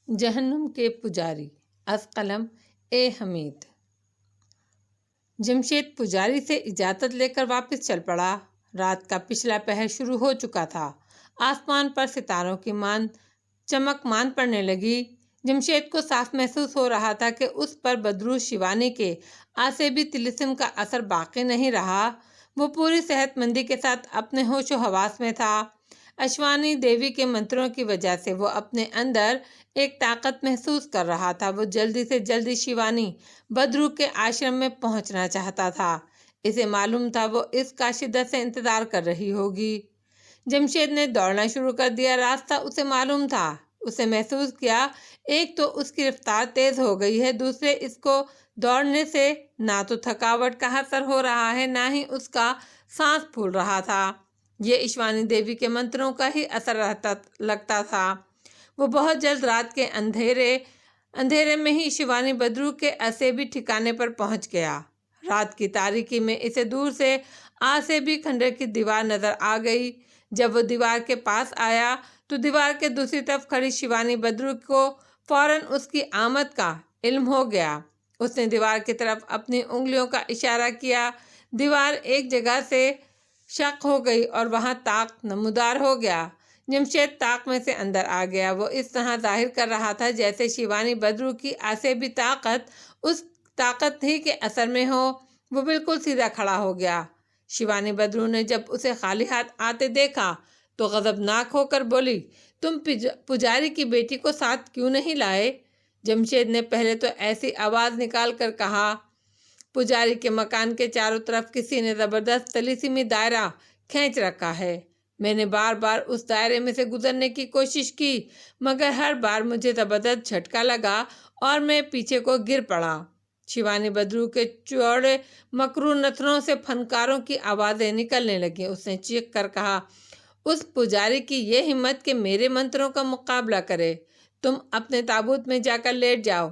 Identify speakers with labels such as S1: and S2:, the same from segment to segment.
S1: जहन्नुम के पुजारी कलम ए हमीद। जमशेद पुजारी से इजाज़त लेकर वापस चल पड़ा। रात का पिछला पहर शुरू हो चुका था। आसमान पर सितारों की चमक मान पड़ने लगी। जमशेद को साफ महसूस हो रहा था कि उस पर बदरू शिवानी के आसेबी तिलिस्म का असर बाकी नहीं रहा। वो पूरी सेहतमंदी के साथ अपने होशो हवास में था। अश्वानी देवी के मंत्रों की वजह से वो अपने अंदर एक ताकत महसूस कर रहा था। वो जल्दी से जल्दी शिवानी बदरू के आश्रम में पहुंचना चाहता था। इसे मालूम था वो इसका शिद्दत से इंतजार कर रही होगी। जमशेद ने दौड़ना शुरू कर दिया। रास्ता उसे मालूम था। उसे महसूस किया एक तो उसकी रफ्तार तेज हो गई है, दूसरे इसको दौड़ने से ना तो थकावट का असर हो रहा है, ना ही उसका सांस फूल रहा था। ये ईश्वानी देवी के मंत्रों का ही असर लगता था। वो बहुत जल्द रात के अंधेरे में ही शिवानी बदरू के असेबी ठिकाने पर पहुंच गया। रात की तारीकी में इसे दूर से आसेबी खंडर की दीवार नजर आ गई। जब वो दीवार के पास आया तो दीवार के दूसरी तरफ खड़ी शिवानी बदरू को फौरन उसकी आमद का इल्म हो गया। उसने दीवार की तरफ अपनी उंगलियों का इशारा किया। दीवार एक जगह से शक हो गई और वहां ताक नमूदार हो गया। जमशेद ताक में से अंदर आ गया। वो इस तरह जाहिर कर रहा था जैसे शिवानी बदरू की आसेबी ताकत उस ताकत ही के असर में हो। वो बिल्कुल सीधा खड़ा हो गया। शिवानी बदरू ने जब उसे खाली हाथ आते देखा तो गजबनाक होकर बोली, तुम पुजारी की बेटी को साथ क्यों नहीं लाए? जमशेद ने पहले तो ऐसी आवाज़ निकाल कर कहा, पुजारी के मकान के चारों तरफ किसी ने ज़बरदस्त तलीसीमी दायरा खींच रखा है। मैंने बार बार उस दायरे में से गुजरने की कोशिश की, मगर हर बार मुझे ज़बरदस्त झटका लगा और मैं पीछे को गिर पड़ा। शिवानी बदरू के चौड़े मकरू नथनों से फनकारों की आवाज़ें निकलने लगी। उसने चीख कर कहा, उस पुजारी की ये हिम्मत कि मेरे मंत्रों का मुकाबला करे। तुम अपने ताबूत में जाकर लेट जाओ।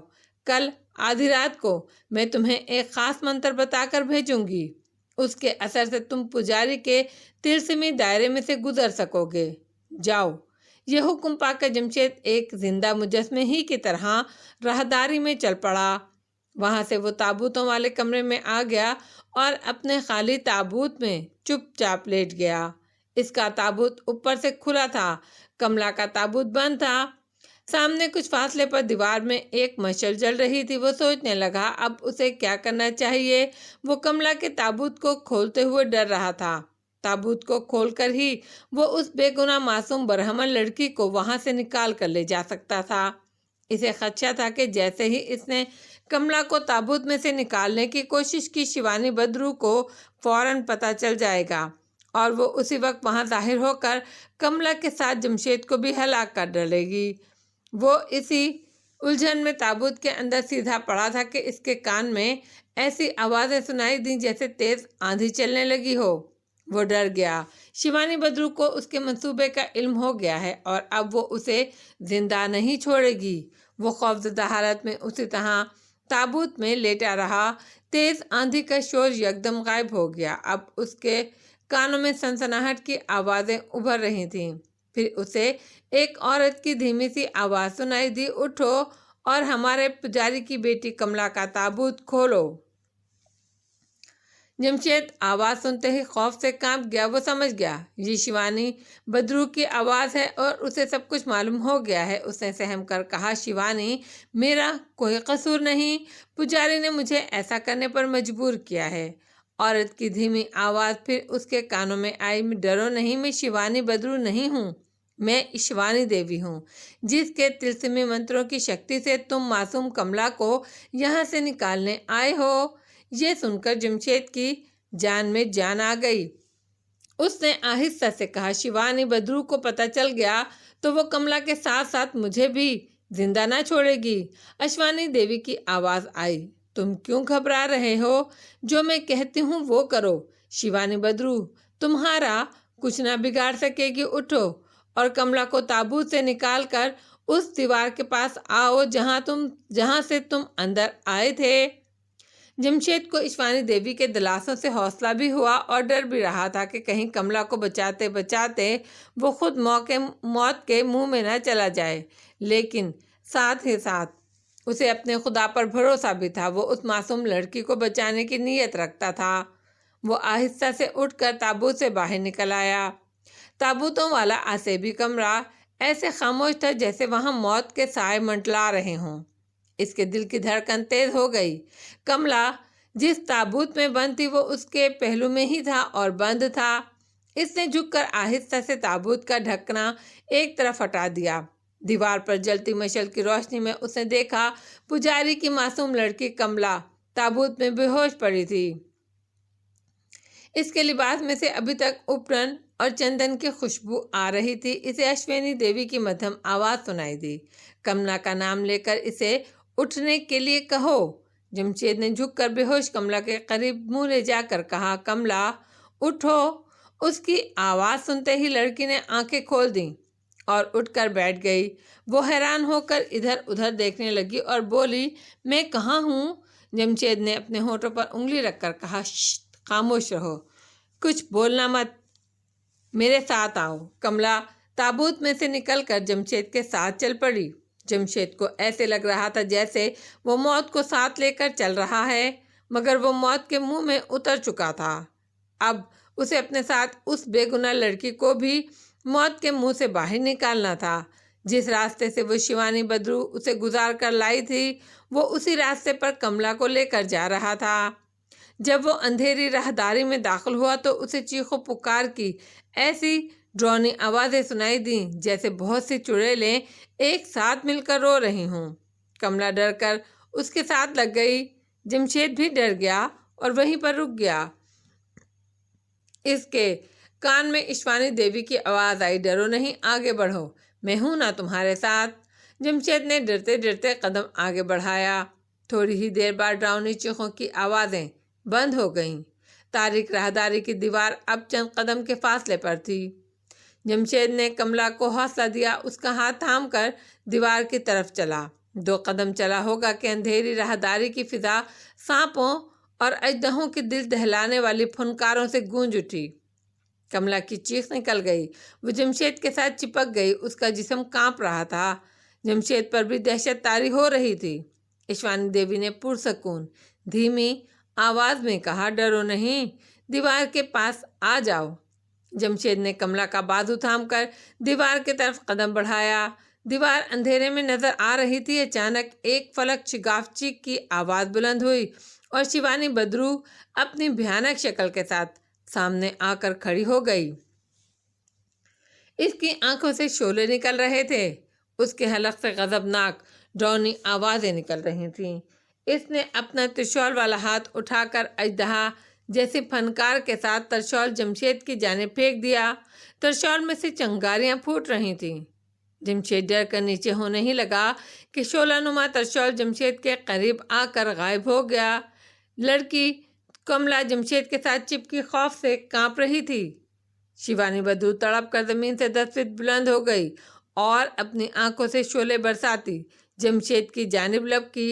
S1: कल आधी रात को मैं तुम्हें एक ख़ास मंत्र बताकर भेजूंगी। उसके असर से तुम पुजारी के तिरस्मी दायरे में से गुजर सकोगे। जाओ। ये हुक्म पाकर जमशेद एक जिंदा मुजस्मे ही की तरह राहदारी में चल पड़ा। वहां से वो ताबूतों वाले कमरे में आ गया और अपने खाली ताबूत में चुपचाप लेट गया। इसका ताबूत ऊपर से खुला था, कमला का ताबूत बंद था। सामने कुछ फासले पर दीवार में एक मशाल जल रही थी। वो सोचने लगा अब उसे क्या करना चाहिए। वो कमला के ताबूत को खोलते हुए डर रहा था। ताबूत को खोलकर ही वो उस बेगुनाह मासूम बरहमन लड़की को वहां से निकाल कर ले जा सकता था। इसे खदशा था कि जैसे ही इसने कमला को ताबूत में से निकालने की कोशिश की, शिवानी बदरू को फौरन पता चल जाएगा और वो उसी वक्त वहां जाहिर होकर कमला के साथ जमशेद को भी हलाक कर डालेगी। वो इसी उलझन में ताबूत के अंदर सीधा पड़ा था कि इसके कान में ऐसी आवाज़ें सुनाई दी जैसे तेज आंधी चलने लगी हो। वो डर गया। शिवानी बदरू को उसके मंसूबे का इल्म हो गया है और अब वो उसे जिंदा नहीं छोड़ेगी। वो खौफजदा हालत में उसी तरह ताबूत में लेटा रहा। तेज आंधी का शोर यकदम गायब हो गया। अब उसके कानों में सनसनाहट की आवाज़ें उभर रही थीं। फिर उसे एक औरत की धीमी सी आवाज़ सुनाई दी, उठो और हमारे पुजारी की बेटी कमला का ताबूत खोलो। जमशेद आवाज़ सुनते ही खौफ से कांप गया। वो समझ गया ये शिवानी बदरू की आवाज़ है और उसे सब कुछ मालूम हो गया है। उसने सहम कर कहा, शिवानी, मेरा कोई कसूर नहीं। पुजारी ने मुझे ऐसा करने पर मजबूर किया है। औरत की धीमी आवाज़ फिर उसके कानों में आई, डरो नहीं, मैं शिवानी बदरू नहीं हूँ। मैं ईश्वानी देवी हूँ, जिसके तिलस्मी मंत्रों की शक्ति से तुम मासूम कमला को यहाँ से निकालने आए हो। ये सुनकर जमशेद की जान में जान आ गई। उसने आहिस्ता से कहा, शिवानी बदरू को पता चल गया तो वो कमला के साथ साथ मुझे भी जिंदा ना छोड़ेगी। अश्वानी देवी की आवाज़ आई, तुम क्यों घबरा रहे हो? जो मैं कहती हूँ वो करो। शिवानी बदरू तुम्हारा कुछ ना बिगाड़ सकेगी। उठो और कमला को ताबूत से निकाल कर उस दीवार के पास आओ जहाँ से तुम अंदर आए थे। जमशेद को ईश्वानी देवी के दिलासों से हौसला भी हुआ और डर भी रहा था कि कहीं कमला को बचाते बचाते वो खुद मौत के मुंह में न चला जाए। लेकिन साथ ही साथ उसे अपने खुदा पर भरोसा भी था। वो उस मासूम लड़की को बचाने की नीयत रखता था। वो आहिस्ता से उठकर ताबूत से बाहर निकल आया। ताबूतों वाला आसेबी कमरा ऐसे खामोश था जैसे वहां मौत के साए मंडला रहे हों। इसके दिल की धड़कन तेज हो गई। कमला जिस ताबूत में बंद थी वो उसके पहलू में ही था और बंद था। इसने झुककर आहिस्ता से ताबूत का ढकना एक तरफ हटा दिया। दीवार पर जलती मशाल की रोशनी में उसने देखा पुजारी की मासूम लड़की कमला ताबूत में बेहोश पड़ी थी। इसके लिबास में से अभी तक उपरन और चंदन की खुशबू आ रही थी। इसे अश्विनी देवी की मध्यम आवाज सुनाई दी, कमला का नाम लेकर इसे उठने के लिए कहो। जमशेद ने झुककर बेहोश कमला के करीब मुंह ले जाकर कहा, कमला उठो। उसकी आवाज सुनते ही लड़की ने आंखें खोल दी और उठकर बैठ गई। वो हैरान होकर इधर उधर देखने लगी और बोली, मैं कहाँ हूँ? जमशेद ने अपने होठों पर उंगली रखकर कहा, खामोश रहो, कुछ बोलना मत, मेरे साथ आओ। कमला ताबूत में से निकलकर जमशेद के साथ चल पड़ी। जमशेद को ऐसे लग रहा था जैसे वो मौत को साथ लेकर चल रहा है, मगर वो मौत के मुंह में उतर चुका था। अब उसे अपने साथ उस बेगुनाह लड़की को भी मौत के मुंह से बाहर निकालना था। जिस रास्ते से वो शिवानी बद्रू उसे गुजार कर लाई थी, वो उसी रास्ते पर कमला को लेकर जा रहा था। जब वो अंधेरी राहदारी में दाखिल हुआ तो उसे चीखों पुकार की ऐसी ड्रोनी आवाज़ें सुनाई दी जैसे बहुत सी चुड़ैलें एक साथ मिलकर रो रही हों। कमला डरकर उसके साथ लग गई। जमशेद भी डर गया और वहीं पर रुक गया। इसके कान में ईश्वानी देवी की आवाज़ आई, डरो नहीं, आगे बढ़ो, मैं हूं ना तुम्हारे साथ। जमशेद ने डरते डरते कदम आगे बढ़ाया। थोड़ी ही देर बाद डरावनी चीखों की आवाज़ें बंद हो गईं। तारीक राहदारी की दीवार अब चंद कदम के फासले पर थी। जमशेद ने कमला को हौसला दिया, उसका हाथ थाम कर दीवार की तरफ चला। 2 कदम चला होगा कि अंधेरी राहदारी की फिजा सांपों और अजदहों के दिल दहलाने वाली फुनकारों से गूंज उठी। कमला की चीख निकल गई। वो जमशेद के साथ चिपक गई। उसका जिस्म कांप रहा था। जमशेद पर भी दहशत तारी हो रही थी। ईश्वानी देवी ने पुरसकून धीमी आवाज में कहा, डरो नहीं, दीवार के पास आ जाओ। जमशेद ने कमला का बाजू थामकर दीवार की तरफ कदम बढ़ाया। दीवार अंधेरे में नजर आ रही थी। अचानक एक फलक चिगाफची की आवाज बुलंद हुई और शिवानी बद्रू अपनी भयानक शक्ल के साथ सामने आकर खड़ी हो गई। इसकी आंखों से शोले निकल रहे थे। उसके हलक से गजबनाक डरावनी आवाजें निकल रही थीं। इसने अपना त्रिशूल वाला हाथ उठाकर अजदहा जैसे फनकार के साथ त्रिशूल जमशेद की जानिब फेंक दिया। त्रिशूल में से चिंगारियां फूट रही थीं। जमशेद डर कर नीचे होने ही लगा कि शोलानुमा त्रिशूल जमशेद के करीब आकर गायब हो गया। लड़की कमला जमशेद के साथ चिपकी खौफ से कांप रही थी। शिवानी बद्रू तड़प कर जमीन से 10 फीट बुलंद हो गई और अपनी आंखों से शोले बरसाती जमशेद की जानिब लपकी।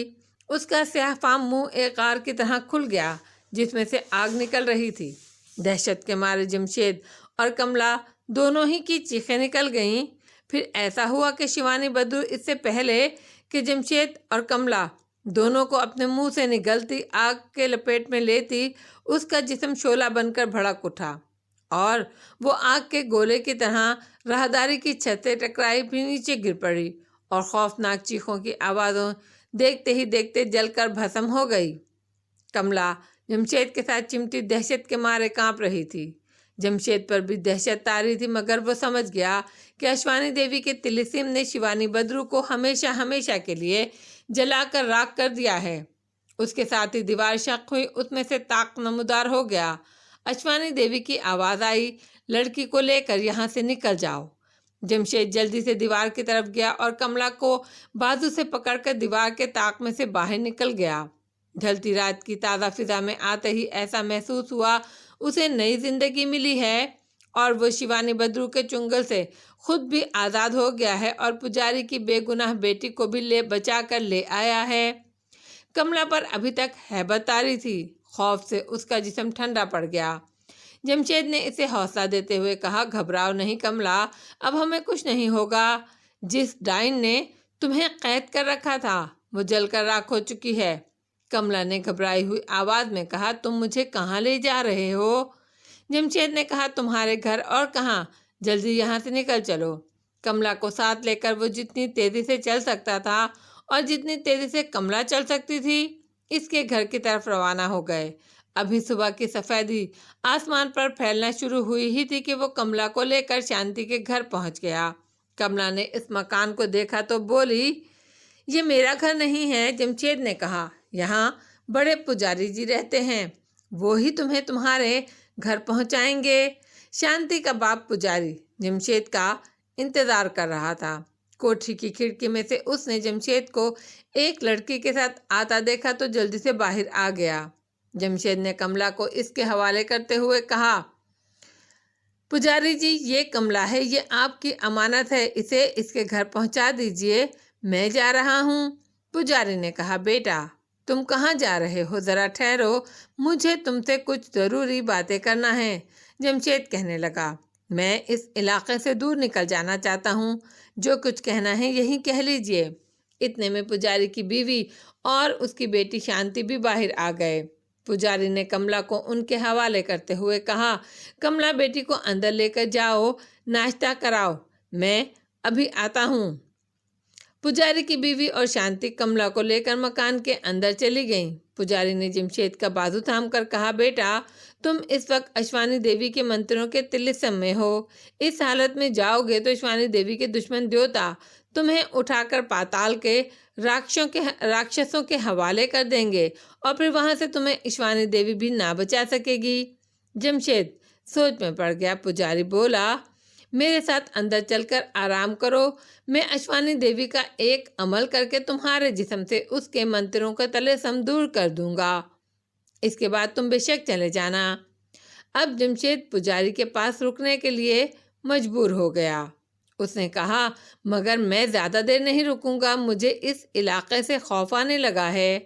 S1: उसका स्याहफाम मुंह एक आग की तरह खुल गया जिसमें से आग निकल रही थी। दहशत के मारे जमशेद और कमला दोनों ही की चीखें निकल गईं। फिर ऐसा हुआ कि शिवानी बद्रू इससे पहले कि जमशेद और कमला दोनों को अपने मुंह से निगलती आग के लपेट में लेती, उसका जिस्म शोला बनकर भड़क उठा और वो आग के गोले की तरह राहदारी की छत से टकराई भी नीचे गिर पड़ी और खौफनाक चीखों की आवाज़ों देखते ही देखते जलकर भस्म हो गई। कमला जमशेद के साथ चिमटी दहशत के मारे कांप रही थी। जमशेद पर भी दहशत तारी थी, मगर वो समझ गया कि अश्वानी देवी के तिलिस्म ने शिवानी बद्रू को हमेशा हमेशा के लिए जलाकर राख कर दिया है। उसके साथ ही दीवार शक हुई, उसमें से ताक नमूदार हो गया। अश्वानी देवी की आवाज़ आई, लड़की को लेकर यहाँ से निकल जाओ। जमशेद जल्दी से दीवार की तरफ गया और कमला को बाजू से पकड़कर दीवार के ताक में से बाहर निकल गया। ढलती रात की ताज़ा फिजा में आते ही ऐसा महसूस हुआ उसे नई जिंदगी मिली है और वो शिवानी बद्रू के चुंगल से खुद भी आज़ाद हो गया है और पुजारी की बेगुनाह बेटी को भी बचा कर ले आया है। कमला पर अभी तक हैबत तारी थी। खौफ से उसका जिस्म ठंडा पड़ गया। जमशेद ने इसे हौसला देते हुए कहा, घबराओ नहीं कमला, अब हमें कुछ नहीं होगा। जिस डाइन ने तुम्हें कैद कर रखा था, वो जलकर राख हो चुकी है। कमला ने घबराई हुई आवाज में कहा, तुम मुझे कहाँ ले जा रहे हो? जमशेद ने कहा, तुम्हारे घर और कहाँ, जल्दी यहाँ से निकल चलो। कमला को साथ लेकर वो जितनी तेजी से चल सकता था और जितनी तेजी से कमला चल सकती थी, इसके घर की तरफ रवाना हो गए। अभी सुबह की सफेदी आसमान पर फैलना शुरू हुई ही थी कि वो कमला को लेकर शांति के घर पहुंच गया। कमला ने इस मकान को देखा तो बोली, ये मेरा घर नहीं है। जमशेद ने कहा, यहाँ बड़े पुजारी जी रहते हैं, वो ही तुम्हें तुम्हारे घर पहुंचाएंगे। शांति का बाप पुजारी जमशेद का इंतजार कर रहा था। कोठरी की खिड़की में से उसने जमशेद को एक लड़की के साथ आता देखा तो जल्दी से बाहर आ गया। जमशेद ने कमला को इसके हवाले करते हुए कहा, पुजारी जी, ये कमला है, ये आपकी अमानत है, इसे इसके घर पहुंचा दीजिए, मैं जा रहा हूँ। पुजारी ने कहा, बेटा तुम कहाँ जा रहे हो, ज़रा ठहरो, मुझे तुमसे कुछ ज़रूरी बातें करना है। जमशेद कहने लगा, मैं इस इलाके से दूर निकल जाना चाहता हूँ, जो कुछ कहना है यही कह लीजिए। इतने में पुजारी की बीवी और उसकी बेटी शांति भी बाहर आ गए। पुजारी ने कमला को उनके हवाले करते हुए कहा, कमला बेटी को अंदर लेकर जाओ, नाश्ता कराओ, मैं अभी आता हूँ। पुजारी की बीवी और शांति कमला को लेकर मकान के अंदर चली गईं। पुजारी ने जमशेद का बाजू थामकर कहा, बेटा तुम इस वक्त अश्वानी देवी के मंत्रों के तिलिस्म में हो। इस हालत में जाओगे तो अश्वानी देवी के दुश्मन देवता तुम्हें उठाकर पाताल के राक्षसों के हवाले कर देंगे और फिर वहां से तुम्हें अश्वानी देवी भी ना बचा सकेगी। जमशेद सोच में पड़ गया। पुजारी बोला, मेरे साथ अंदर चलकर आराम करो, मैं अश्वानी देवी का एक अमल करके तुम्हारे जिस्म से उसके मंत्रों का तलेसम दूर कर दूंगा, इसके बाद तुम बेशक चले जाना। अब जमशेद पुजारी के पास रुकने के लिए मजबूर हो गया। उसने कहा, मगर मैं ज़्यादा देर नहीं रुकूंगा, मुझे इस इलाके से खौफ आने लगा है।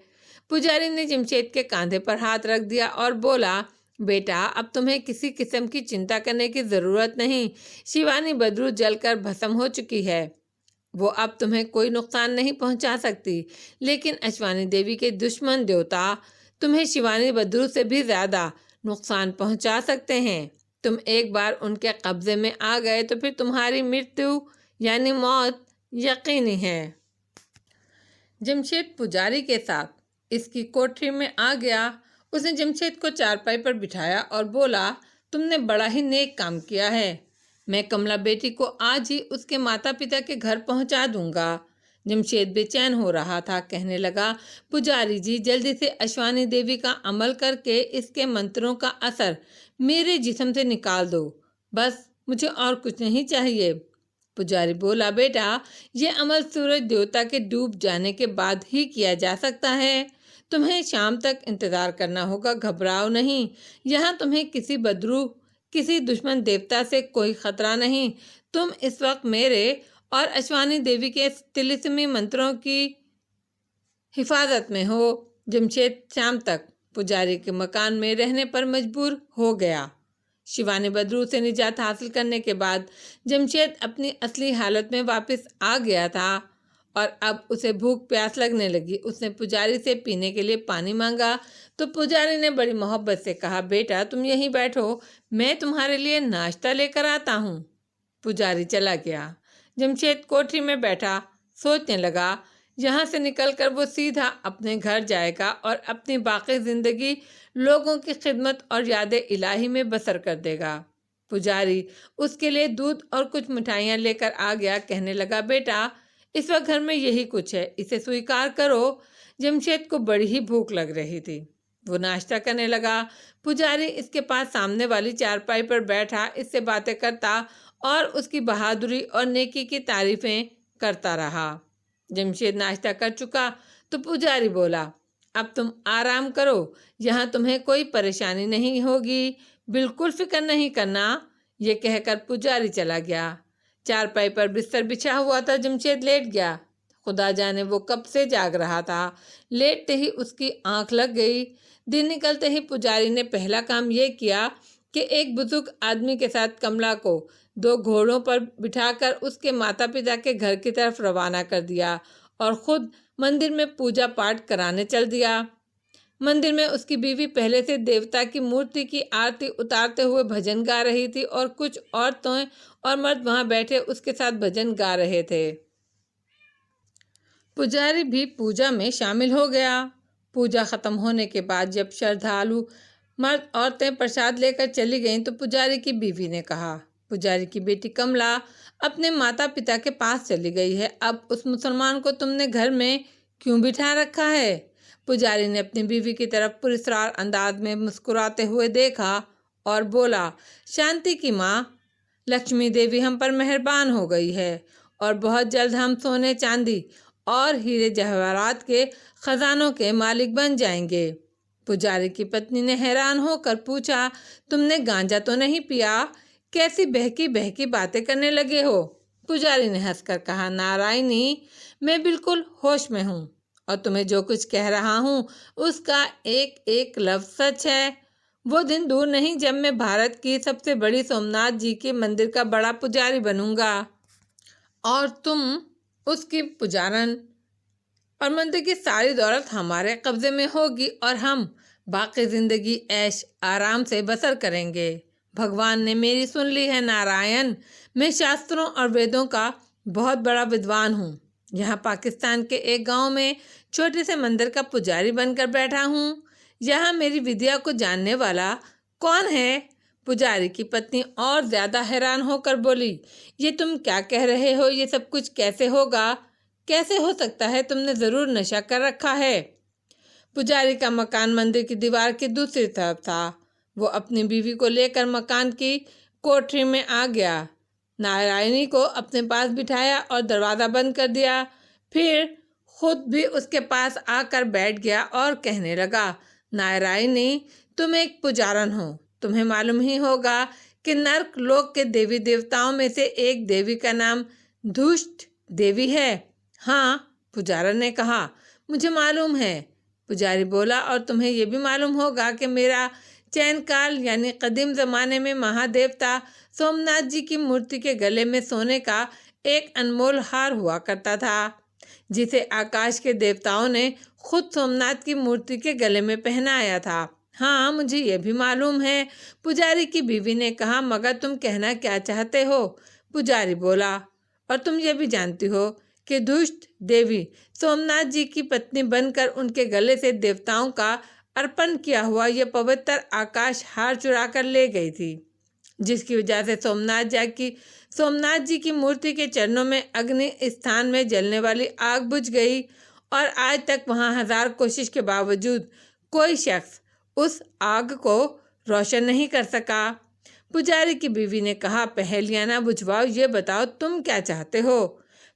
S1: पुजारी ने जमशेद के कंधे पर हाथ रख दिया और बोला, बेटा अब तुम्हें किसी किस्म की चिंता करने की ज़रूरत नहीं। शिवानी बद्रू जलकर भस्म हो चुकी है, वो अब तुम्हें कोई नुकसान नहीं पहुंचा सकती, लेकिन अश्वानी देवी के दुश्मन देवता तुम्हें शिवानी बद्रू से भी ज़्यादा नुकसान पहुंचा सकते हैं। तुम एक बार उनके कब्जे में आ गए तो फिर तुम्हारी मृत्यु यानी मौत यकीनी है। जमशेद पुजारी के साथ इसकी कोठरी में आ गया। उसने जमशेद को चारपाई पर बिठाया और बोला, तुमने बड़ा ही नेक काम किया है, मैं कमला बेटी को आज ही उसके माता पिता के घर पहुंचा दूंगा। जमशेद बेचैन हो रहा था, कहने लगा, पुजारी जी जल्दी से अश्वानी देवी का अमल करके इसके मंत्रों का असर मेरे जिस्म से निकाल दो, बस मुझे और कुछ नहीं चाहिए। पुजारी बोला, बेटा ये अमल सूरज देवता के डूब जाने के बाद ही किया जा सकता है, तुम्हें शाम तक इंतज़ार करना होगा, घबराओ नहीं, यहाँ तुम्हें किसी दुश्मन देवता से कोई खतरा नहीं। तुम इस वक्त मेरे और अश्वानी देवी के तिलिस्मी मंत्रों की हिफाजत में हो। जमशेद शाम तक पुजारी के मकान में रहने पर मजबूर हो गया। शिवानी बद्रू से निजात हासिल करने के बाद जमशेद अपनी असली हालत में वापस आ गया था और अब उसे भूख प्यास लगने लगी। उसने पुजारी से पीने के लिए पानी मांगा तो पुजारी ने बड़ी मोहब्बत से कहा, बेटा तुम यहीं बैठो, मैं तुम्हारे लिए नाश्ता लेकर आता हूँ। पुजारी चला गया। जमशेद कोठरी में बैठा सोचने लगा, यहाँ से निकलकर वो सीधा अपने घर जाएगा और अपनी बाकी ज़िंदगी लोगों की खिदमत और याद इलाही में बसर कर देगा। पुजारी उसके लिए दूध और कुछ मिठाइयाँ लेकर आ गया। कहने लगा, बेटा इस वक्त घर में यही कुछ है, इसे स्वीकार करो। जमशेद को बड़ी ही भूख लग रही थी, वो नाश्ता करने लगा। पुजारी इसके पास सामने वाली चारपाई पर बैठा इससे बातें करता और उसकी बहादुरी और नेकी की तारीफें करता रहा। जमशेद नाश्ता कर चुका तो पुजारी बोला, अब तुम आराम करो, यहाँ तुम्हें कोई परेशानी नहीं होगी, बिल्कुल फिक्र नहीं करना। ये कहकर पुजारी चला गया। चारपाई पर बिस्तर बिछा हुआ था। जमशेद लेट गया। खुदा जाने वो कब से जाग रहा था। लेटते ही उसकी आंख लग गई। दिन निकलते ही पुजारी ने पहला काम ये किया कि एक बुजुर्ग आदमी के साथ कमला को 2 घोड़ों पर बिठाकर उसके माता पिता के घर की तरफ रवाना कर दिया और खुद मंदिर में पूजा पाठ कराने चल दिया। मंदिर में उसकी बीवी पहले से देवता की मूर्ति की आरती उतारते हुए भजन गा रही थी और कुछ औरतें और मर्द वहां बैठे उसके साथ भजन गा रहे थे। पुजारी भी पूजा में शामिल हो गया। पूजा खत्म होने के बाद जब श्रद्धालु मर्द औरतें प्रसाद लेकर चली गईं तो पुजारी की बीवी ने कहा, पुजारी की बेटी कमला अपने माता पिता के पास चली गई है, अब उस मुसलमान को तुमने घर में क्यों बिठा रखा है? पुजारी ने अपनी बीवी की तरफ पुरस्कार अंदाज में मुस्कुराते हुए देखा और बोला, शांति की माँ, लक्ष्मी देवी हम पर मेहरबान हो गई है और बहुत जल्द हम सोने चांदी और हीरे जवाहरात के खजानों के मालिक बन जाएंगे। पुजारी की पत्नी ने हैरान होकर पूछा, तुमने गांजा तो नहीं पिया? कैसी बहकी बहकी बातें करने लगे हो? पुजारी ने हंसकर कहा, नारायणी, मैं बिल्कुल होश में हूँ और तुम्हें जो कुछ कह रहा हूँ उसका एक एक लफ्ज सच है। वो दिन दूर नहीं जब मैं भारत की सबसे बड़ी सोमनाथ जी के मंदिर का बड़ा पुजारी बनूंगा और तुम उसकी पुजारन और मंदिर की सारी दौलत हमारे कब्जे में होगी और हम बाकी जिंदगी ऐश आराम से बसर करेंगे। भगवान ने मेरी सुन ली है नारायण, मैं शास्त्रों और वेदों का बहुत बड़ा विद्वान हूँ। यहाँ पाकिस्तान के एक गांव में छोटे से मंदिर का पुजारी बनकर बैठा हूँ। यहाँ मेरी विद्या को जानने वाला कौन है? पुजारी की पत्नी और ज्यादा हैरान होकर बोली, ये तुम क्या कह रहे हो? ये सब कुछ कैसे होगा? कैसे हो सकता है? तुमने जरूर नशा कर रखा है। पुजारी का मकान मंदिर की दीवार की दूसरी तरफ था। वो अपनी बीवी को लेकर मकान की कोठरी में आ गया, नारायणी को अपने पास बिठाया और दरवाज़ा बंद कर दिया। फिर खुद भी उसके पास आकर बैठ गया और कहने लगा, नारायणी, तुम एक पुजारन हो। तुम्हें मालूम ही होगा कि नर्क लोक के देवी देवताओं में से एक देवी का नाम दुष्ट देवी है। हाँ, पुजारन ने कहा, मुझे मालूम है। पुजारी बोला, और तुम्हें यह भी मालूम होगा कि मेरा चैन काल यानी कदीम ज़माने में महादेवता सोमनाथ जी की मूर्ति के गले में सोने का एक अनमोल हार हुआ करता था, जिसे आकाश के देवताओं ने खुद सोमनाथ की मूर्ति के गले में पहनाया था। हाँ, मुझे यह भी मालूम है। पुजारी की बीवी ने कहा, मगर तुम कहना क्या चाहते हो? पुजारी बोला, और तुम ये भी जानती हो कि दुष्ट देवी सोमनाथ जी की पत्नी बनकर उनके गले से देवताओं का अर्पण किया हुआ यह पवित्र आकाश हार चुरा कर ले गई थी, जिसकी वजह से सोमनाथ जी की मूर्ति के चरणों में अग्नि स्थान में जलने वाली आग बुझ गई और आज तक वहां 1000 कोशिश के बावजूद कोई शख्स उस आग को रोशन नहीं कर सका। पुजारी की बीवी ने कहा, पहेलियां ना बुझवाओ, ये बताओ तुम क्या चाहते हो?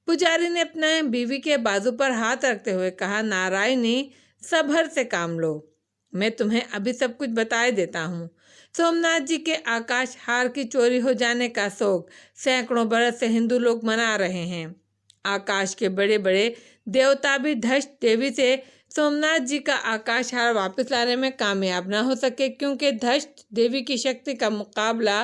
S1: पुजारी ने अपने बीवी के बाजू पर हाथ रखते हुए कहा, नारायणी, सब्र से काम लो, मैं तुम्हें अभी सब कुछ बताए देता हूँ। सोमनाथ जी के आकाश हार की चोरी हो जाने का शोक सैकड़ों बरस से हिंदू लोग मना रहे हैं। आकाश के बड़े बड़े देवता भी धष्ट देवी से सोमनाथ जी का आकाश हार वापस लाने में कामयाब ना हो सके, क्योंकि धष्ट देवी की शक्ति का मुकाबला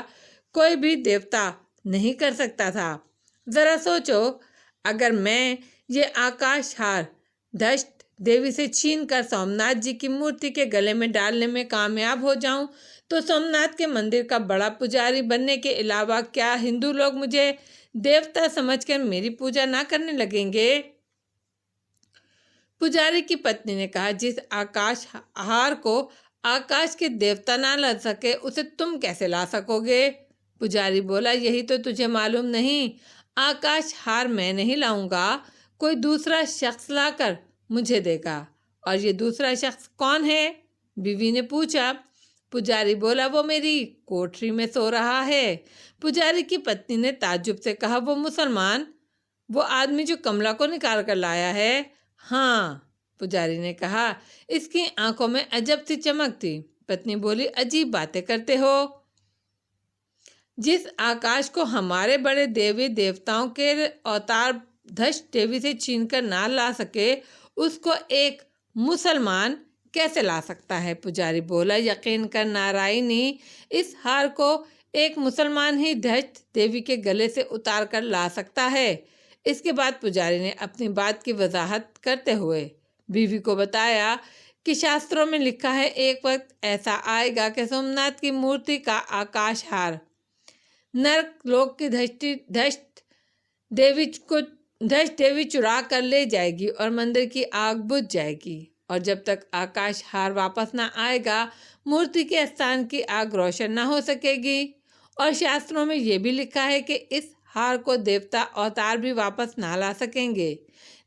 S1: कोई भी देवता नहीं कर सकता था। जरा सोचो, अगर मैं ये आकाश हार धष्ट देवी से छीन कर सोमनाथ जी की मूर्ति के गले में डालने में कामयाब हो जाऊं, तो सोमनाथ के मंदिर का बड़ा पुजारी बनने के अलावा क्या हिंदू लोग मुझे देवता समझकर मेरी पूजा ना करने लगेंगे? पुजारी की पत्नी ने कहा, जिस आकाश हार को आकाश के देवता ना ला सके उसे तुम कैसे ला सकोगे? पुजारी बोला, यही तो तुझे मालूम नहीं। आकाश हार मैं नहीं लाऊंगा, कोई दूसरा शख्स लाकर मुझे देगा। और ये दूसरा शख्स कौन है? बीवी ने पूछा। पुजारी बोला, वो मेरी कोठरी में सो रहा है। पुजारी की पत्नी ने ताज्जुब से कहा, वो मुसलमान, वो आदमी जो कमला को निकाल कर लाया है? हाँ, पुजारी ने कहा, इसकी आंखों में अजब सी चमक थी। पत्नी बोली, अजीब बातें करते हो। जिस आकाश को हमारे बड़े देवी देवताओं के अवतार धष्ट देवी से छीनकर ना ला सके, उसको एक मुसलमान कैसे ला सकता है? पुजारी बोला, यकीन कर नारायणी, इस हार को एक मुसलमान ही ध्वज देवी के गले से उतार कर ला सकता है। इसके बाद पुजारी ने अपनी बात की वजाहत करते हुए बीवी को बताया कि शास्त्रों में लिखा है, एक वक्त ऐसा आएगा कि सोमनाथ की मूर्ति का आकाश हार नरक लोक की धष्ट देवी चुरा कर ले जाएगी और मंदिर की आग बुझ जाएगी, और जब तक आकाश हार वापस ना आएगा मूर्ति के स्थान की आग रोशन ना हो सकेगी। और शास्त्रों में ये भी लिखा है कि इस हार को देवता अवतार भी वापस ना ला सकेंगे,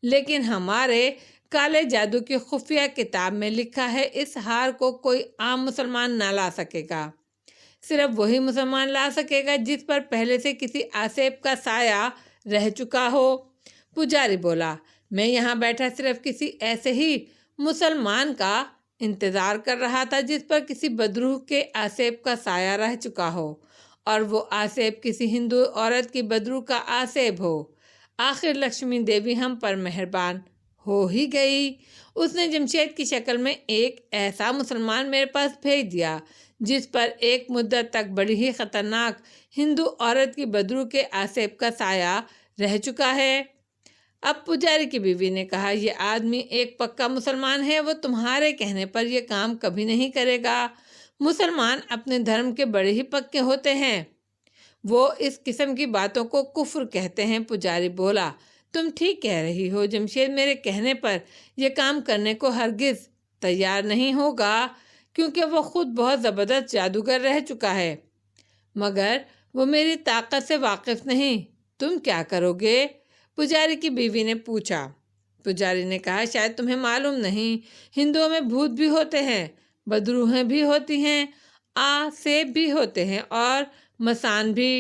S1: लेकिन हमारे काले जादू की खुफिया किताब में लिखा है, इस हार को कोई आम मुसलमान ना ला सकेगा। सिर्फ वही मुसलमान ला सकेगा जिस पर पहले से किसी आसेब का साया रह चुका हो। पुजारी बोला, मैं यहाँ बैठा सिर्फ किसी ऐसे ही मुसलमान का इंतज़ार कर रहा था जिस पर किसी बदरूह के आसेब का साया रह चुका हो, और वो आसेब किसी हिंदू औरत की बदरूह का आसेब हो। आखिर लक्ष्मी देवी हम पर मेहरबान हो ही गई। उसने जमशेद की शक्ल में एक ऐसा मुसलमान मेरे पास भेज दिया जिस पर एक मुद्दत तक बड़ी ही ख़तरनाक हिंदू औरत की बदरूह के आसेब का साया रह चुका है। अब पुजारी की बीवी ने कहा, यह आदमी एक पक्का मुसलमान है, वो तुम्हारे कहने पर यह काम कभी नहीं करेगा। मुसलमान अपने धर्म के बड़े ही पक्के होते हैं, वो इस किस्म की बातों को कुफ्र कहते हैं। पुजारी बोला, तुम ठीक कह रही हो, जमशेद मेरे कहने पर यह काम करने को हरगिज़ तैयार नहीं होगा, क्योंकि वो खुद बहुत ज़बरदस्त जादूगर रह चुका है, मगर वो मेरी ताकत से वाकिफ़ नहीं। तुम क्या करोगे? पुजारी की बीवी ने पूछा। पुजारी ने कहा, शायद तुम्हें मालूम नहीं, हिंदुओं में भूत भी होते हैं, बदरूहें भी होती हैं, आसेब भी होते हैं और मसान भी।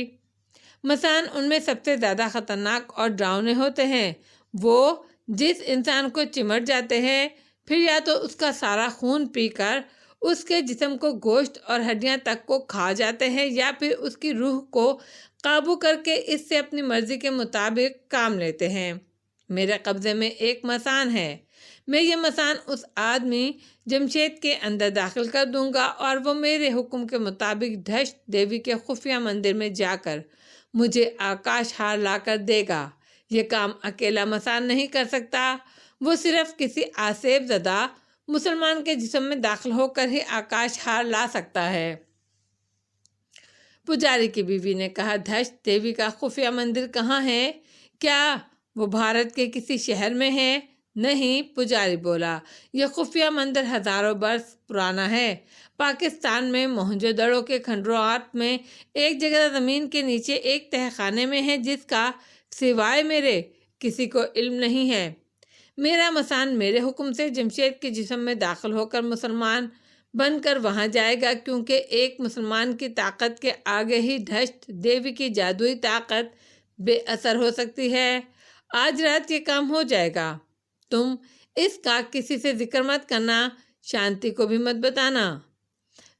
S1: मसान उनमें सबसे ज़्यादा ख़तरनाक और डरावने होते हैं। वो जिस इंसान को चिमट जाते हैं, फिर या तो उसका सारा खून पीकर उसके जिस्म को गोश्त और हड्डियां तक को खा जाते हैं, या फिर उसकी रूह को काबू करके इससे अपनी मर्जी के मुताबिक काम लेते हैं। मेरे कब्ज़े में एक मसान है, मैं ये मसान उस आदमी जमशेद के अंदर दाखिल कर दूंगा और वो मेरे हुक्म के मुताबिक धष्ट देवी के खुफिया मंदिर में जाकर मुझे आकाश हार ला कर देगा। ये काम अकेला मसान नहीं कर सकता, वो सिर्फ किसी आसेब ज़दा मुसलमान के जिस्म में दाखिल होकर ही आकाश हार ला सकता है। पुजारी की बीवी ने कहा, धष्ट देवी का खुफिया मंदिर कहाँ है? क्या वो भारत के किसी शहर में है? नहीं, पुजारी बोला, यह खुफिया मंदिर हज़ारों बरस पुराना है। पाकिस्तान में मोहनजोदड़ो के खंडरात में एक जगह ज़मीन के नीचे एक तहखाने में है, जिसका सिवाय मेरे किसी को इल्म नहीं है। मेरा मसान मेरे हुक्म से जमशेद के जिस्म में दाखिल होकर मुसलमान बनकर वहाँ जाएगा, क्योंकि एक मुसलमान की ताकत के आगे ही धष्ट देवी की जादुई ताकत बेअसर हो सकती है। आज रात ये काम हो जाएगा। तुम इसका किसी से जिक्र मत करना, शांति को भी मत बताना।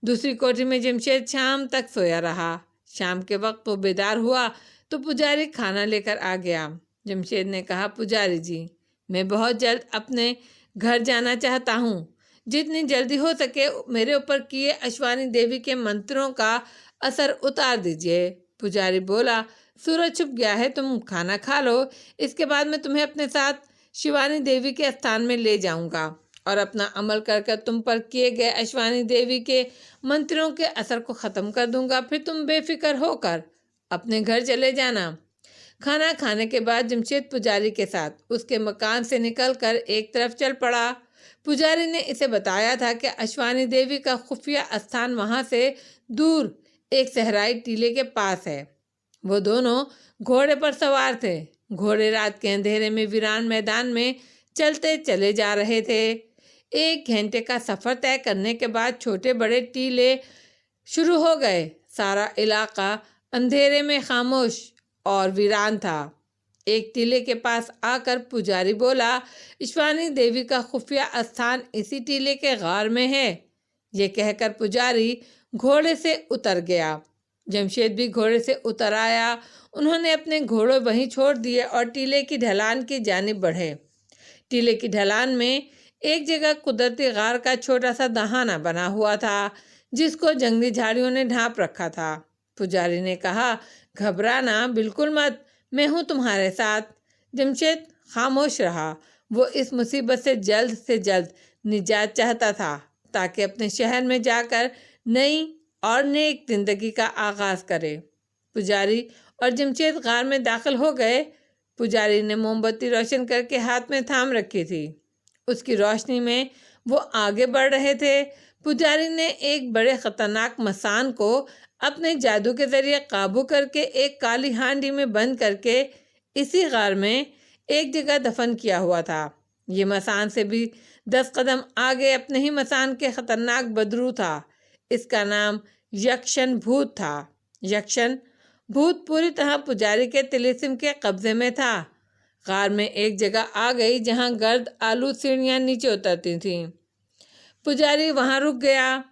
S1: दूसरी कोठरी में जमशेद शाम तक सोया रहा। शाम के वक्त वो बेदार हुआ तो पुजारी खाना लेकर आ गया। जमशेद ने कहा, पुजारी जी, मैं बहुत जल्द अपने घर जाना चाहता हूँ। जितनी जल्दी हो सके मेरे ऊपर किए अश्वानी देवी के मंत्रों का असर उतार दीजिए। पुजारी बोला, सूरज छुप गया है, तुम खाना खा लो, इसके बाद मैं तुम्हें अपने साथ शिवानी देवी के स्थान में ले जाऊंगा और अपना अमल कर कर तुम पर किए गए अश्वानी देवी के मंत्रों के असर को ख़त्म कर दूंगा। फिर तुम बेफिक्र होकर अपने घर चले जाना। खाना खाने के बाद जमशेद पुजारी के साथ उसके मकान से निकलकर एक तरफ चल पड़ा। पुजारी ने इसे बताया था कि अश्वानी देवी का खुफिया स्थान वहाँ से दूर एक सहराई टीले के पास है। वो दोनों घोड़े पर सवार थे। घोड़े रात के अंधेरे में वीरान मैदान में चलते चले जा रहे थे। 1 घंटे का सफ़र तय करने के बाद छोटे बड़े टीले शुरू हो गए। सारा इलाका अंधेरे में खामोश और वीरान था। एक टीले के पास आकर पुजारी बोला, अश्वानी देवी का खुफिया स्थान इसी टीले के गार में है। ये कहकर पुजारी घोड़े से उतर गया। जमशेद भी घोड़े से उतर आया। उन्होंने अपने घोड़े वहीं छोड़ दिए और टीले की ढलान की जानिब बढ़े। टीले की ढलान में एक जगह कुदरती गार का छोटा सा दहाना बना हुआ था जिसको जंगली झाड़ियों ने ढांप रखा था। पुजारी ने कहा, घबराना बिल्कुल मत, मैं हूँ तुम्हारे साथ। जमशेद खामोश रहा। वो इस मुसीबत से जल्द निजात चाहता था ताकि अपने शहर में जाकर नई और नेक जिंदगी का आगाज करे। पुजारी और जमशेद गार में दाखिल हो गए। पुजारी ने मोमबत्ती रोशन करके हाथ में थाम रखी थी। उसकी रोशनी में वो आगे बढ़ रहे थे। पुजारी ने एक बड़े खतरनाक मसान को अपने जादू के जरिए काबू करके एक काली हांडी में बंद करके इसी गार में एक जगह दफन किया हुआ था। ये मसान से भी 10 कदम आगे अपने ही मसान के खतरनाक बदरू था। इसका नाम यक्षन भूत था। यक्षन भूत पूरी तरह पुजारी के तिलिस्म के कब्जे में था। गार में एक जगह आ गई जहां गर्द आलू सीढ़ियां नीचे उतरती थीं। पुजारी वहां रुक गया।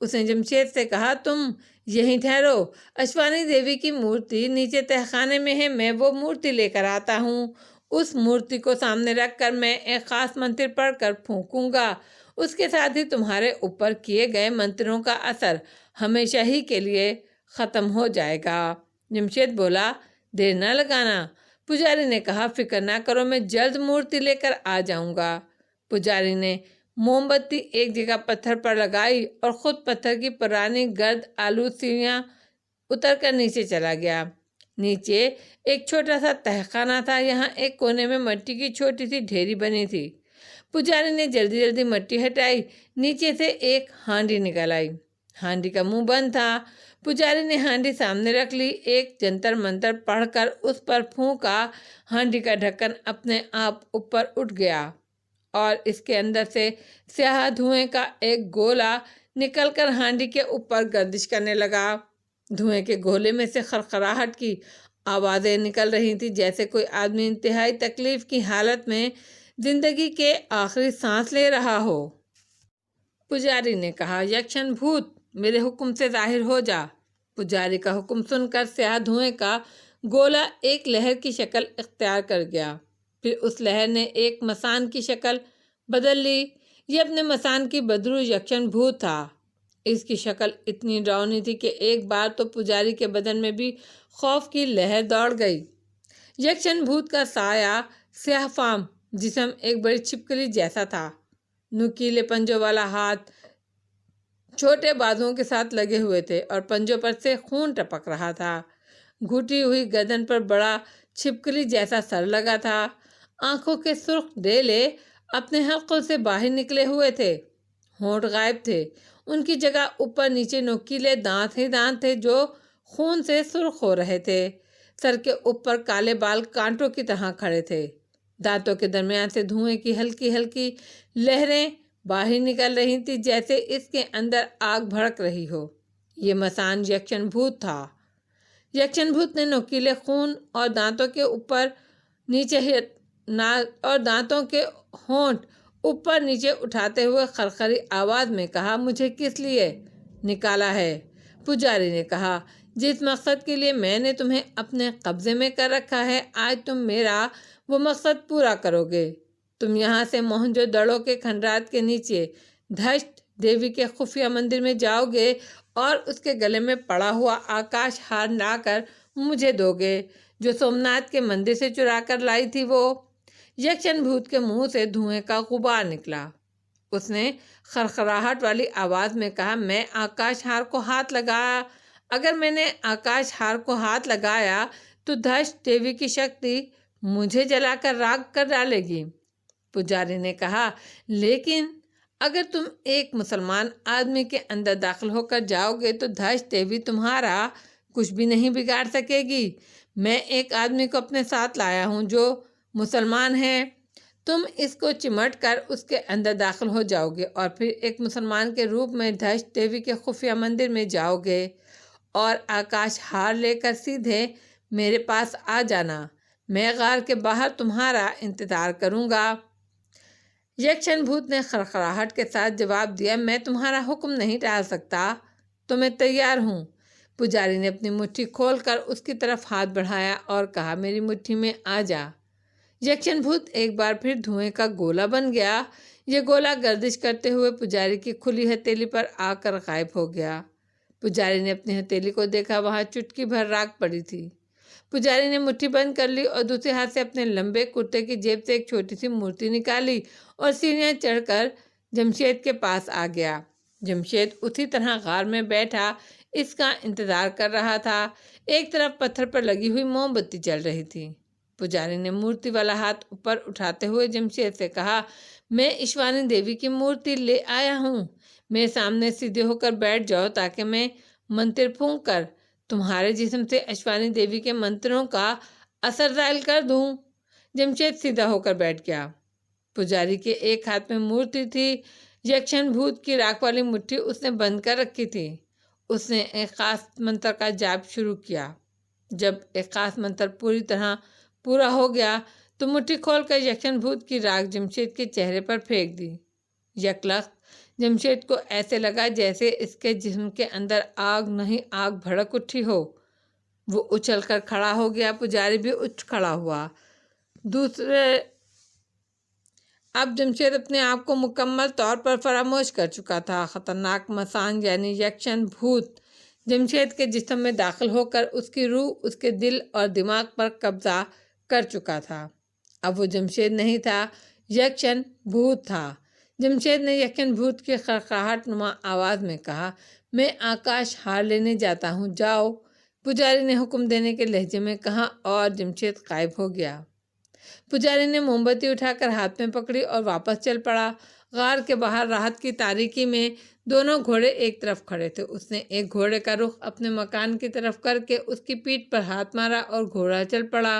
S1: उसने जमशेद से कहा, तुम यहीं ठहरो, अश्वानी देवी की मूर्ति नीचे तहखाने में है, मैं वो मूर्ति लेकर आता हूँ। उस मूर्ति को सामने रखकर मैं एक खास मंत्र पढ़कर फूंकूंगा। उसके साथ ही तुम्हारे ऊपर किए गए मंत्रों का असर हमेशा ही के लिए ख़त्म हो जाएगा। जमशेद बोला, देर न लगाना। पुजारी ने कहा, फिक्र ना करो, मैं जल्द मूर्ति लेकर आ जाऊंगा। पुजारी ने मोमबत्ती एक जगह पत्थर पर लगाई और ख़ुद पत्थर की पुरानी गर्द आलू सीढ़ियाँ उतर कर नीचे चला गया। नीचे एक छोटा सा तहखाना था। यहाँ एक कोने में मिट्टी की छोटी सी ढेरी बनी थी। पुजारी ने जल्दी जल्दी मिट्टी हटाई। नीचे से एक हांडी निकल आई। हांडी का मुंह बंद था। पुजारी ने हांडी सामने रख ली। एक जंतर मंतर पढ़कर उस पर फूंका। हांडी का ढक्कन अपने आप ऊपर उठ गया और इसके अंदर से स्याह धुएं का एक गोला निकलकर हांडी के ऊपर गर्दिश करने लगा। धुएं के गोले में से खरखराहट की आवाज़ें निकल रही थी, जैसे कोई आदमी इंतहाई तकलीफ की हालत में जिंदगी के आखिरी सांस ले रहा हो। पुजारी ने कहा, यक्षन भूत, मेरे हुक्म से जाहिर हो जा। पुजारी का हुक्म सुनकर स्याह धुएं का गोला एक लहर की शक्ल इख्तियार कर गया। फिर उस लहर ने एक मसान की शक्ल बदल ली। ये अपने मसान की बदरू यक्षन भूत था। इसकी शक्ल इतनी डरावनी थी कि एक बार तो पुजारी के बदन में भी खौफ की लहर दौड़ गई। यक्षन भूत का साया स्याहफाम जिस्म एक बड़ी छिपकली जैसा था। नुकीले पंजों वाला हाथ छोटे बाजुओं के साथ लगे हुए थे और पंजों पर से खून टपक रहा था। घुटी हुई गर्दन पर बड़ा छिपकली जैसा सर लगा था। आंखों के सुर्ख डेले अपने हल्कों से बाहर निकले हुए थे। होंठ गायब थे। उनकी जगह ऊपर नीचे नुकीले दांत ही दांत थे जो खून से सुर्ख हो रहे थे। सर के ऊपर काले बाल कांटों की तरह खड़े थे। दांतों के दरमियान से धुएं की हल्की हल्की लहरें बाहर निकल रही थी, जैसे इसके अंदर आग भड़क रही हो। ये मसान यक्षन भूत था। यक्षन भूत ने नुकीले खून और दांतों के ऊपर नीचे और दांतों के होंठ ऊपर नीचे उठाते हुए खरखरी आवाज में कहा, मुझे किस लिए निकाला है? पुजारी ने कहा, जिस मकसद के लिए मैंने तुम्हें अपने कब्जे में कर रखा है, आज तुम मेरा वो मकसद पूरा करोगे। तुम यहाँ से मोहनजोदड़ो के खंडरात के नीचे धष्ट देवी के खुफिया मंदिर में जाओगे और उसके गले में पड़ा हुआ आकाश हार लाकर मुझे दोगे, जो सोमनाथ के मंदिर से चुरा कर लाई थी वो। यक्षन भूत के मुंह से धुएं का गुबार निकला। उसने खरखराहट वाली आवाज में कहा, मैं आकाश हार को हाथ लगाया। अगर मैंने आकाश हार को हाथ लगाया तो धष्ट देवी की शक्ति मुझे जलाकर राख कर डालेगी। पुजारी ने कहा, लेकिन अगर तुम एक मुसलमान आदमी के अंदर दाखिल होकर जाओगे तो धष्ट देवी तुम्हारा कुछ भी नहीं बिगाड़ सकेगी। मैं एक आदमी को अपने साथ लाया हूँ जो मुसलमान है। तुम इसको चिमट कर उसके अंदर दाखिल हो जाओगे और फिर एक मुसलमान के रूप में धष्ट देवी के खुफिया मंदिर में जाओगे और आकाश हार लेकर सीधे मेरे पास आ जाना। मैं गार के बाहर तुम्हारा इंतज़ार करूँगा। यक्षन भूत ने खड़खड़ाहट के साथ जवाब दिया, मैं तुम्हारा हुक्म नहीं टाल सकता, तो मैं तैयार हूँ। पुजारी ने अपनी मुट्ठी खोलकर उसकी तरफ हाथ बढ़ाया और कहा, मेरी मुट्ठी में आ जा। यक्षन भूत एक बार फिर धुएं का गोला बन गया। यह गोला गर्दिश करते हुए पुजारी की खुली हथेली पर आकर गायब हो गया। पुजारी ने अपनी हथेली को देखा, वहां चुटकी भर राख पड़ी थी। पुजारी ने मुट्ठी बंद कर ली और दूसरे हाथ से अपने लंबे कुर्ते की जेब से एक छोटी सी मूर्ति निकाली और सीढ़ियां चढ़कर जमशेद के पास आ गया। जमशेद उसी तरह गार में बैठा इसका इंतजार कर रहा था। एक तरफ पत्थर पर लगी हुई मोमबत्ती जल रही थी। पुजारी ने मूर्ति वाला हाथ ऊपर उठाते हुए जमशेद से कहा, मैं ईश्वानी देवी की मूर्ति ले आया हूँ। मेरे सामने सीधे होकर बैठ जाओ ताकि मैं मंत्र फूंक कर तुम्हारे जिस्म से अश्वानी देवी के मंत्रों का असर जाहिर कर दूं। जमशेद सीधा होकर बैठ गया। पुजारी के एक हाथ में मूर्ति थी। यक्षन भूत की राख वाली मुट्ठी उसने बंद कर रखी थी। उसने एक खास मंत्र का जाप शुरू किया। जब एक खास मंत्र पूरी तरह पूरा हो गया तो मुट्ठी खोलकर यक्षन भूत की राख जमशेद के चेहरे पर फेंक दी। यकलख्त जमशेद को ऐसे लगा जैसे इसके जिस्म के अंदर आग नहीं आग भड़क उठी हो। वो उछलकर खड़ा हो गया। पुजारी भी उठ खड़ा हुआ। अब जमशेद अपने आप को मुकम्मल तौर पर फरामोश कर चुका था। खतरनाक मसान यानी यक्षन भूत जमशेद के जिस्म में दाखिल होकर उसकी रूह, उसके दिल और दिमाग पर कब्जा कर चुका था। अब वो जमशेद नहीं था, यक्षन भूत था। जमशेद ने यक्षन भूत की खड़खड़ाहट नुमा आवाज़ में कहा, मैं आकाश हार लेने जाता हूँ, जाओ। पुजारी ने हुक्म देने के लहजे में कहा और जमशेद गायब हो गया। पुजारी ने मोमबत्ती उठाकर हाथ में पकड़ी और वापस चल पड़ा। गार के बाहर राहत की तारीकी में दोनों घोड़े एक तरफ खड़े थे। उसने एक घोड़े का रुख अपने मकान की तरफ करके उसकी पीठ पर हाथ मारा और घोड़ा चल पड़ा।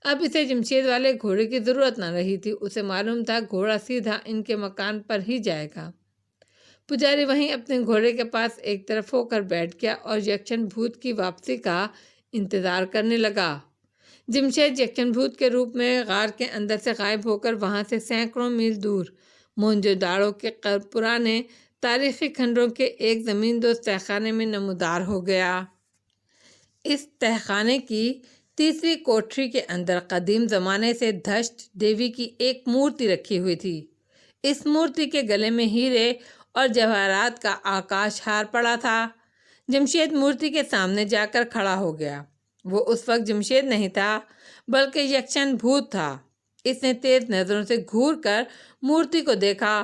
S1: अब इसे जमशेद वाले घोड़े की ज़रूरत न रही थी। उसे मालूम था घोड़ा सीधा इनके मकान पर ही जाएगा। पुजारी वहीं अपने घोड़े के पास एक तरफ होकर बैठ गया और यक्षन भूत की वापसी का इंतज़ार करने लगा। जमशेद यक्षन भूत के रूप में गार के अंदर से गायब होकर वहां से सैकड़ों मील दूर मोहनजोदाड़ो के पुराने तारीखी खंडों के एक ज़मींदोज़ तहखाने में नमूदार हो गया। इस तहखाने की तीसरी कोठरी के अंदर कदीम ज़माने से धष्ट देवी की एक मूर्ति रखी हुई थी। इस मूर्ति के गले में हीरे और जवाहरात का आकाश हार पड़ा था। जमशेद मूर्ति के सामने जाकर खड़ा हो गया। वो उस वक्त जमशेद नहीं था बल्कि यक्षन भूत था। इसने तेज नज़रों से घूर कर मूर्ति को देखा।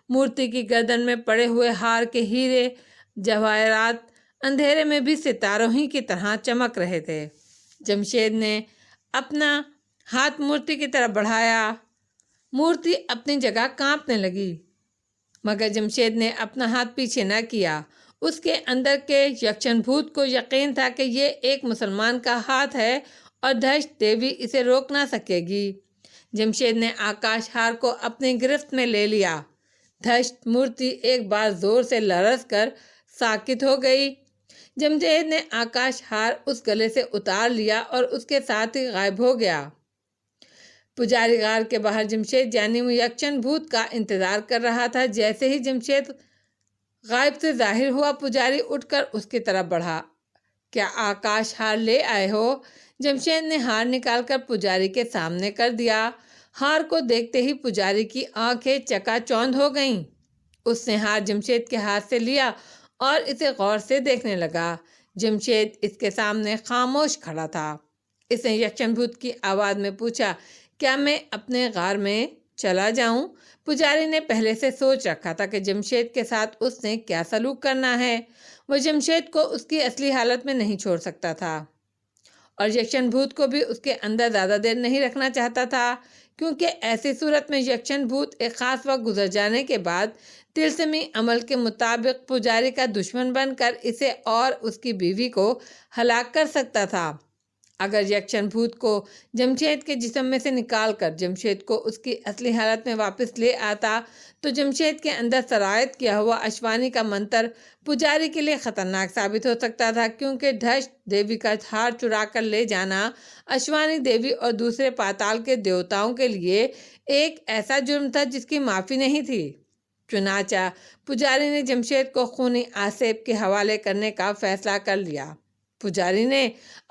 S1: मूर्ति की गर्दन में पड़े हुए हार के हीरे जवाहरात अंधेरे में भी सितारों ही की तरह चमक रहे थे। जमशेद ने अपना हाथ मूर्ति की तरफ बढ़ाया। मूर्ति अपनी जगह कांपने लगी, मगर जमशेद ने अपना हाथ पीछे न किया। उसके अंदर के यक्षन भूत को यकीन था कि ये एक मुसलमान का हाथ है और धष्ट देवी इसे रोक ना सकेगी। जमशेद ने आकाश हार को अपनी गिरफ्त में ले लिया। धष्ट मूर्ति एक बार जोर से लरस कर साकित हो गई। जमशेद ने आकाश हार उस गले से उतार लिया और उसके साथ ही गायब हो गया। पुजारी गार के बाहर जमशेद यानी यक्षन भूत का इंतजार कर रहा था। जैसे ही जमशेद गायब से जाहिर हुआ, पुजारी उठकर उसकी तरफ बढ़ा। क्या आकाश हार ले आए हो? जमशेद ने हार निकालकर पुजारी के सामने कर दिया। हार को देखते ही पुजारी की आंखें चकाचौंध हो गईं। उसने हार जमशेद के हाथ से लिया और इसे गौर से देखने लगा। जमशेद इसके सामने खामोश खड़ा था। इसने यक्षन भूत की आवाज़ में पूछा, क्या मैं अपने गार में चला जाऊं? पुजारी ने पहले से सोच रखा था कि जमशेद के साथ उसने क्या सलूक करना है। वह जमशेद को उसकी असली हालत में नहीं छोड़ सकता था और यक्षन भूत को भी उसके अंदर ज़्यादा देर नहीं रखना चाहता था, क्योंकि ऐसी सूरत में यक्षन भूत एक ख़ास वक्त गुजर जाने के बाद तिलस्मी अमल के मुताबिक पुजारी का दुश्मन बनकर इसे और उसकी बीवी को हलाक कर सकता था। अगर यक्षन भूत को जमशेद के जिस्म में से निकालकर जमशेद को उसकी असली हालत में वापस ले आता तो जमशेद के अंदर सरायत किया हुआ अश्वानी का मंत्र पुजारी के लिए ख़तरनाक साबित हो सकता था, क्योंकि धष्ट देवी का हार चुरा कर ले जाना अश्वानी देवी और दूसरे पाताल के देवताओं के लिए एक ऐसा जुर्म था जिसकी माफ़ी नहीं थी। चुनाचा पुजारी ने जमशेद को खूनी आसेब के हवाले करने का फैसला कर लिया। पुजारी ने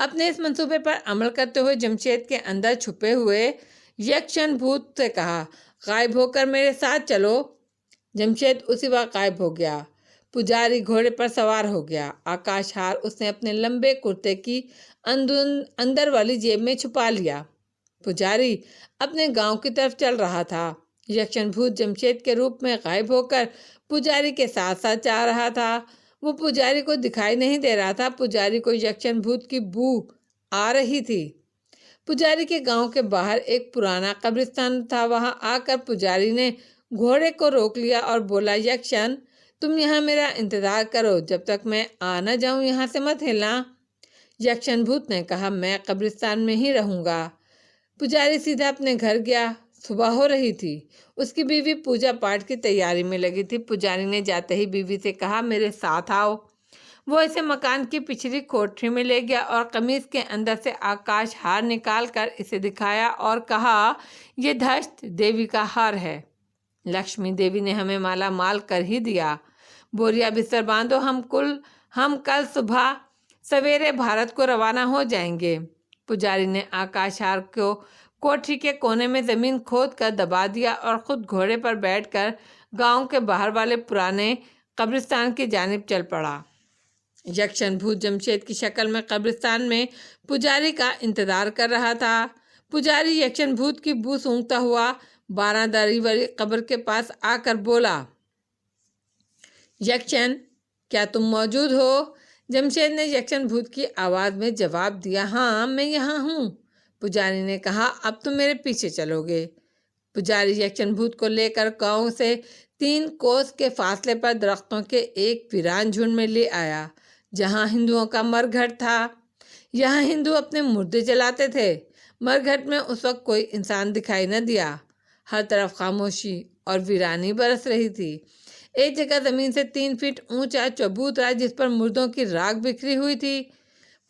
S1: अपने इस मंसूबे पर अमल करते हुए जमशेद के अंदर छुपे हुए यक्षन भूत से कहा, गायब होकर मेरे साथ चलो। जमशेद उसी वक्त गायब हो गया। पुजारी घोड़े पर सवार हो गया। आकाश हार उसने अपने लंबे कुर्ते की अंदर वाली जेब में छुपा लिया। पुजारी अपने गांव की तरफ चल रहा था। यक्षन भूत जमशेद के रूप में गायब होकर पुजारी के साथ साथ जा रहा था। वो पुजारी को दिखाई नहीं दे रहा था। पुजारी को यक्षन भूत की बू आ रही थी। पुजारी के गांव के बाहर एक पुराना कब्रिस्तान था। वहां आकर पुजारी ने घोड़े को रोक लिया और बोला, यक्षन, तुम यहाँ मेरा इंतजार करो, जब तक मैं आ न जाऊं यहाँ से मत हिलना। यक्षन भूत ने कहा, मैं कब्रिस्तान में ही रहूंगा। पुजारी सीधा अपने घर गया। सुबह हो रही थी। उसकी बीवी पूजा पाठ की तैयारी में लगी थी। पुजारी ने जाते ही बीवी से कहा, मेरे साथ आओ। वो इसे मकान की पिछली कोठरी में ले गया और कमीज के अंदर से आकाश हार निकाल कर इसे दिखाया और कहा, यह धष्ट देवी का हार है। लक्ष्मी देवी ने हमें माला माल कर ही दिया। बोरिया बिस्तर बांधो, हम कल सुबह सवेरे भारत को रवाना हो जाएंगे। पुजारी ने आकाश हार को कोठरी के कोने में जमीन खोद कर दबा दिया और खुद घोड़े पर बैठकर गांव के बाहर वाले पुराने कब्रिस्तान की जानिब चल पड़ा। यक्षन भूत जमशेद की शक्ल में कब्रिस्तान में पुजारी का इंतजार कर रहा था। पुजारी यक्षन भूत की बू सूंघता हुआ 12 दारी वाली कब्र के पास आकर बोला, यक्षन, क्या तुम मौजूद हो? जमशेद ने यक्षन भूत की आवाज़ में जवाब दिया, हाँ, मैं यहाँ हूँ। पुजारी ने कहा, अब तुम मेरे पीछे चलोगे। पुजारी यक्षन भूत को लेकर गांव से 3 कोस के फासले पर दरख्तों के एक वीरान झुंड में ले आया, जहाँ हिंदुओं का मरघट था। यहाँ हिंदू अपने मुर्दे जलाते थे। मरघट में उस वक्त कोई इंसान दिखाई न दिया। हर तरफ खामोशी और वीरानी बरस रही थी। एक जगह जमीन से 3 फीट ऊंचा चबूतरा, जिस पर मुर्दों की राख बिखरी हुई थी।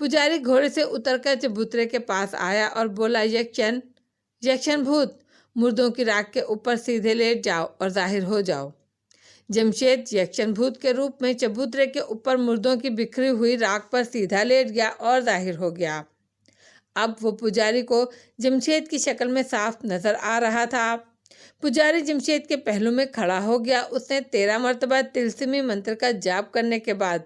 S1: पुजारी घोड़े से उतरकर चबूतरे के पास आया और बोला, यक्षन भूत, मुर्दों की राख के ऊपर सीधे लेट जाओ और जाहिर हो जाओ। जमशेद यक्षन भूत के रूप में चबूतरे के ऊपर मुर्दों की बिखरी हुई राख पर सीधा लेट गया और जाहिर हो गया। अब वो पुजारी को जमशेद की शक्ल में साफ नजर आ रहा था। पुजारी जमशेद के पहलू में खड़ा हो गया। उसने 13 मरतबा तिलस्मी मंत्र का जाप करने के बाद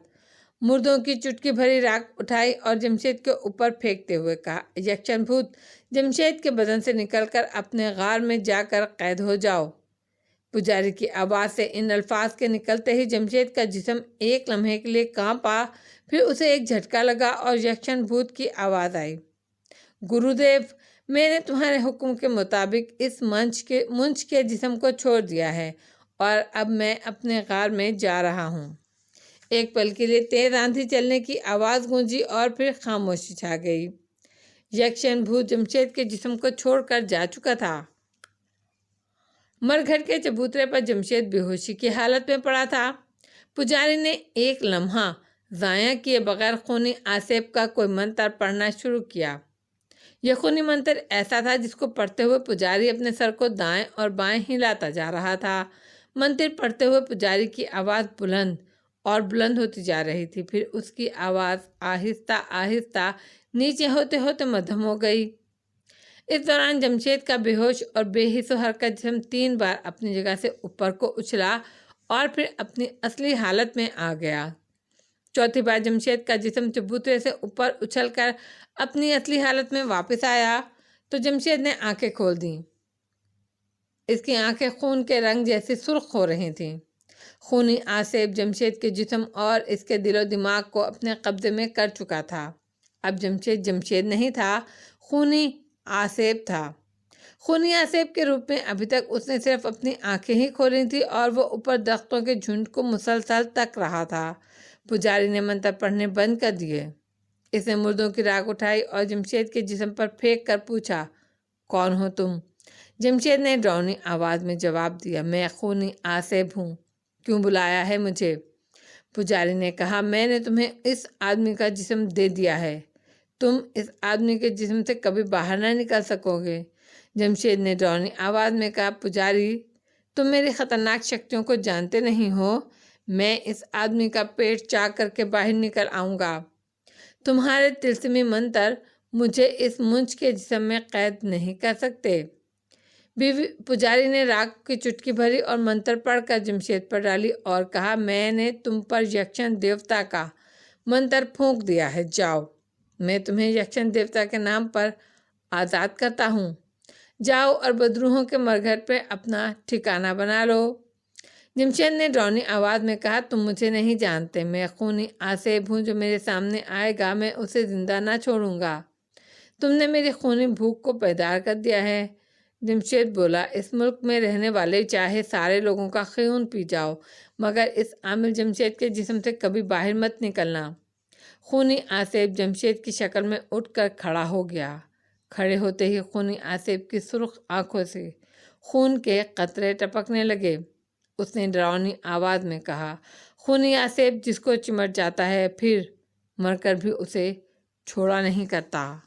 S1: मुर्दों की चुटकी भरी राख उठाई और जमशेद के ऊपर फेंकते हुए कहा, यक्षन भूत, जमशेद के बदन से निकलकर अपने गार में जाकर कैद हो जाओ। पुजारी की आवाज़ से इन अल्फाज के निकलते ही जमशेद का जिस्म एक लम्हे के लिए कांपा। फिर उसे एक झटका लगा और यक्षन भूत की आवाज़ आई, गुरुदेव, मैंने तुम्हारे हुक्म के मुताबिक इस मुंज के जिस्म को छोड़ दिया है और अब मैं अपने गार में जा रहा हूँ। एक पल के लिए तेज आंधी चलने की आवाज़ गूंजी और फिर खामोशी छा गई। यक्षन भूत जमशेद के जिस्म को छोड़कर जा चुका था। मरघट के चबूतरे पर जमशेद बेहोशी की हालत में पड़ा था। पुजारी ने एक लम्हा ज़ाया किए बगैर खूनी आसेब का कोई मंत्र पढ़ना शुरू किया। यह खूनी मंत्र ऐसा था जिसको पढ़ते हुए पुजारी अपने सर को दाएं और बाएं हिलाता जा रहा था। मंत्र पढ़ते हुए पुजारी की आवाज़ बुलंद और बुलंद होती जा रही थी। फिर उसकी आवाज़ आहिस्ता आहिस्ता नीचे होते होते मध्यम हो गई। इस दौरान जमशेद का बेहोश और बेहिस्सो हरकत जिस्म 3 बार अपनी जगह से ऊपर को उछला और फिर अपनी असली हालत में आ गया। चौथी बार जमशेद का जिस्म चबूतरे से ऊपर उछलकर अपनी असली हालत में वापस आया तो जमशेद ने आंखें खोल दी। इसकी आंखें खून के रंग जैसी सुर्ख हो रही थीं। खूनी आसेब जमशेद के जिस्म और इसके दिलो दिमाग को अपने कब्जे में कर चुका था। अब जमशेद नहीं था, खूनी आसेब था। खूनी आसेब के रूप में अभी तक उसने सिर्फ अपनी आंखें ही खोली थी और वो ऊपर दरख्तों के झुंड को मुसलसल तक रहा था। पुजारी ने मंत्र पढ़ने बंद कर दिए। इसने मुर्दों की राख उठाई और जमशेद के जिस्म पर फेंक कर पूछा, कौन हो तुम? जमशेद ने डरावनी आवाज़ में जवाब दिया, मैं खूनी आसेब हूँ। क्यों बुलाया है मुझे? पुजारी ने कहा, मैंने तुम्हें इस आदमी का जिस्म दे दिया है। तुम इस आदमी के जिस्म से कभी बाहर ना निकल सकोगे। जमशेद ने डरावनी आवाज़ में कहा, पुजारी, तुम मेरी ख़तरनाक शक्तियों को जानते नहीं हो। मैं इस आदमी का पेट चाक करके बाहर निकल आऊँगा। तुम्हारे तिलस्मी मंत्र मुझे इस मुंज के जिस्म में कैद नहीं कर सकते। बीवी पुजारी ने राग की चुटकी भरी और मंत्र पढ़कर जमशेद पर डाली और कहा, मैंने तुम पर यक्षन देवता का मंत्र फूंक दिया है, जाओ, मैं तुम्हें यक्षन देवता के नाम पर आज़ाद करता हूँ। जाओ और बदरूहों के मरघट पे अपना ठिकाना बना लो। जमशेद ने डरावनी आवाज़ में कहा, तुम मुझे नहीं जानते, मैं खूनी आसेब हूँ, जो मेरे सामने आएगा मैं उसे जिंदा ना छोड़ूंगा। तुमने मेरी खूनी भूख को पैदार कर दिया है। जमशेद बोला, इस मुल्क में रहने वाले चाहे सारे लोगों का खून पी जाओ, मगर इस आमिर जमशेद के जिस्म से कभी बाहर मत निकलना। खूनी आसेब जमशेद की शक्ल में उठकर खड़ा हो गया। खड़े होते ही खूनी आसेब की सुर्ख आंखों से खून के कतरे टपकने लगे। उसने डरावनी आवाज़ में कहा, खूनी आसेब जिसको चिमट जाता है फिर मरकर भी उसे छोड़ा नहीं करता।